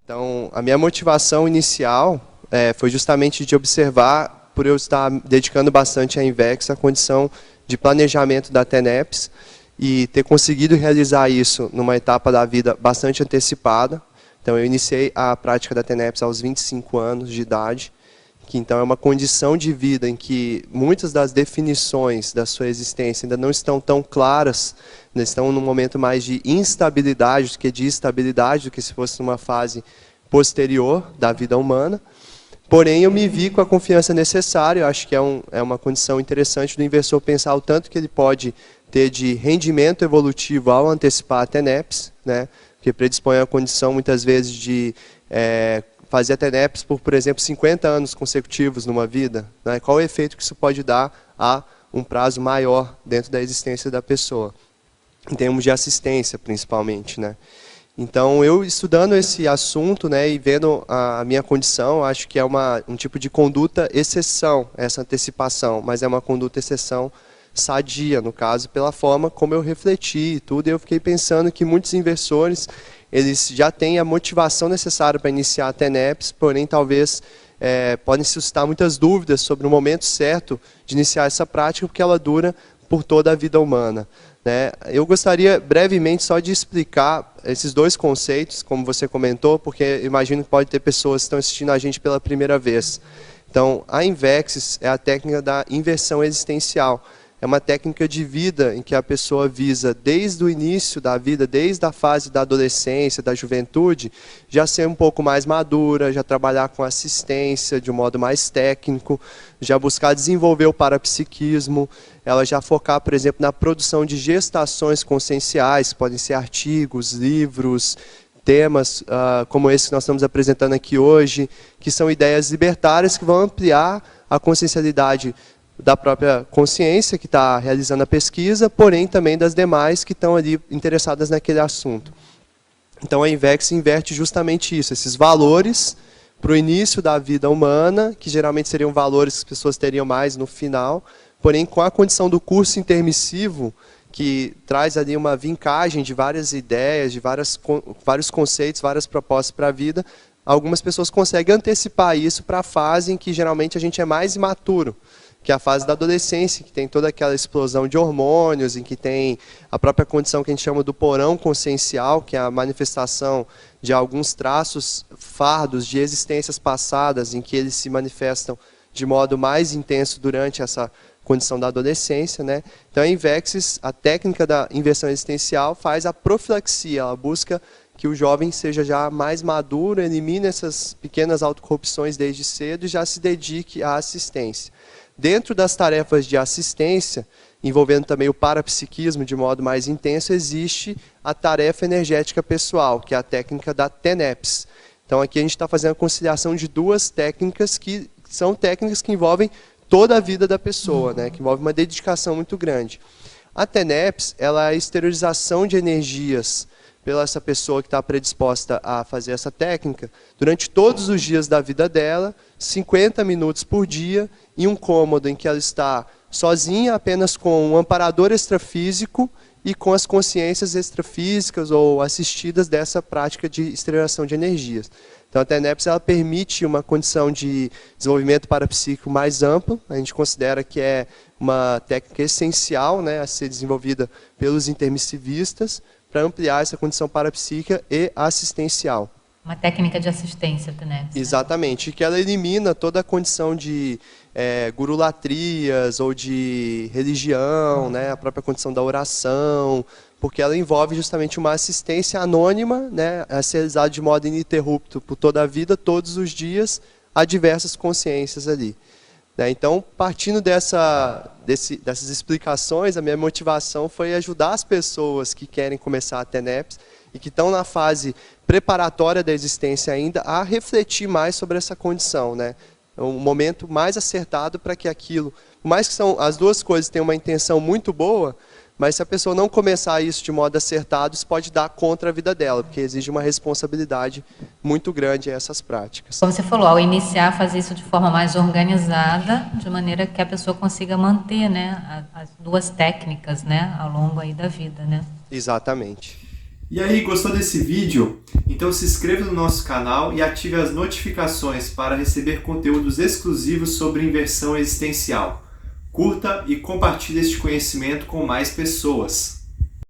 Então, a minha motivação inicial foi justamente de observar, por eu estar dedicando bastante à Invex, a condição de planejamento da TENEPS e ter conseguido realizar isso numa etapa da vida bastante antecipada. Então, eu iniciei a prática da TENEPS aos 25 anos de idade, que então é uma condição de vida em que muitas das definições da sua existência ainda não estão tão claras, ainda estão num momento mais de instabilidade do que de estabilidade, do que se fosse numa fase posterior da vida humana. Porém, eu me vi com a confiança necessária. Eu acho que é uma condição interessante do investidor pensar o tanto que ele pode ter de rendimento evolutivo ao antecipar a TENEPS, né? Porque predispõe a condição, muitas vezes, de fazer a TENEPS por exemplo, 50 anos consecutivos numa vida. Né? Qual o efeito que isso pode dar a um prazo maior dentro da existência da pessoa, em termos de assistência, principalmente, né? Então, eu estudando esse assunto, né, e vendo a minha condição, acho que é um tipo de conduta exceção, essa antecipação, mas é uma conduta exceção sadia, no caso, pela forma como eu refleti e tudo, e eu fiquei pensando que muitos investidores, eles já têm a motivação necessária para iniciar a TENEPS, porém, talvez, podem suscitar muitas dúvidas sobre o momento certo de iniciar essa prática, porque ela dura por toda a vida humana. Né? Eu gostaria brevemente só de explicar esses dois conceitos, como você comentou, porque imagino que pode ter pessoas que estão assistindo a gente pela primeira vez. Então, a Invex é a técnica da inversão existencial. É uma técnica de vida em que a pessoa visa, desde o início da vida, desde a fase da adolescência, da juventude, já ser um pouco mais madura, já trabalhar com assistência de um modo mais técnico, já buscar desenvolver o parapsiquismo, ela já focar, por exemplo, na produção de gestações conscienciais, podem ser artigos, livros, temas como esse que nós estamos apresentando aqui hoje, que são ideias libertárias que vão ampliar a consciencialidade da própria consciência que está realizando a pesquisa, porém também das demais que estão ali interessadas naquele assunto. Então a Invex inverte justamente isso, esses valores para o início da vida humana, que geralmente seriam valores que as pessoas teriam mais no final, porém com a condição do curso intermissivo, que traz ali uma vincagem de várias ideias, de vários conceitos, várias propostas para a vida, algumas pessoas conseguem antecipar isso para a fase em que geralmente a gente é mais imaturo, que é a fase da adolescência, que tem toda aquela explosão de hormônios, em que tem a própria condição que a gente chama do porão consciencial, que é a manifestação de alguns traços fardos de existências passadas, em que eles se manifestam de modo mais intenso durante essa condição da adolescência. Né? Então a Invex, a técnica da inversão existencial, faz a profilaxia, ela busca que o jovem seja já mais maduro, elimine essas pequenas autocorrupções desde cedo e já se dedique à assistência. Dentro das tarefas de assistência, envolvendo também o parapsiquismo de modo mais intenso, existe a tarefa energética pessoal, que é a técnica da TENEPS. Então aqui a gente está fazendo a conciliação de duas técnicas que são técnicas que envolvem toda a vida da pessoa, né, que envolve uma dedicação muito grande. A TENEPS, ela é a exteriorização de energias pela essa pessoa que está predisposta a fazer essa técnica, durante todos os dias da vida dela, 50 minutos por dia, em um cômodo em que ela está sozinha, apenas com um amparador extrafísico e com as consciências extrafísicas ou assistidas dessa prática de exteriorização de energias. Então a TENEPS ela permite uma condição de desenvolvimento parapsíquico mais amplo, a gente considera que é uma técnica essencial, né, a ser desenvolvida pelos intermissivistas, para ampliar essa condição parapsíquica e assistencial. Uma técnica de assistência, TENEPS. Exatamente, que ela elimina toda a condição de gurulatrias ou de religião, né, a própria condição da oração, porque ela envolve justamente uma assistência anônima, né, a ser realizada de modo ininterrupto por toda a vida, todos os dias, a diversas consciências ali. Então, partindo dessas explicações, a minha motivação foi ajudar as pessoas que querem começar a TENEPS e que estão na fase preparatória da existência ainda a refletir mais sobre essa condição. Né? É um momento mais acertado para que aquilo, por mais que as duas coisas tenham uma intenção muito boa, mas se a pessoa não começar isso de modo acertado, isso pode dar contra a vida dela, porque exige uma responsabilidade muito grande a essas práticas. Como você falou, ao iniciar, fazer isso de forma mais organizada, de maneira que a pessoa consiga manter, né, as duas técnicas, né, ao longo aí da vida. Né? Exatamente. E aí, gostou desse vídeo? Então se inscreva no nosso canal e ative as notificações para receber conteúdos exclusivos sobre inversão existencial. Curta e compartilhe este conhecimento com mais pessoas.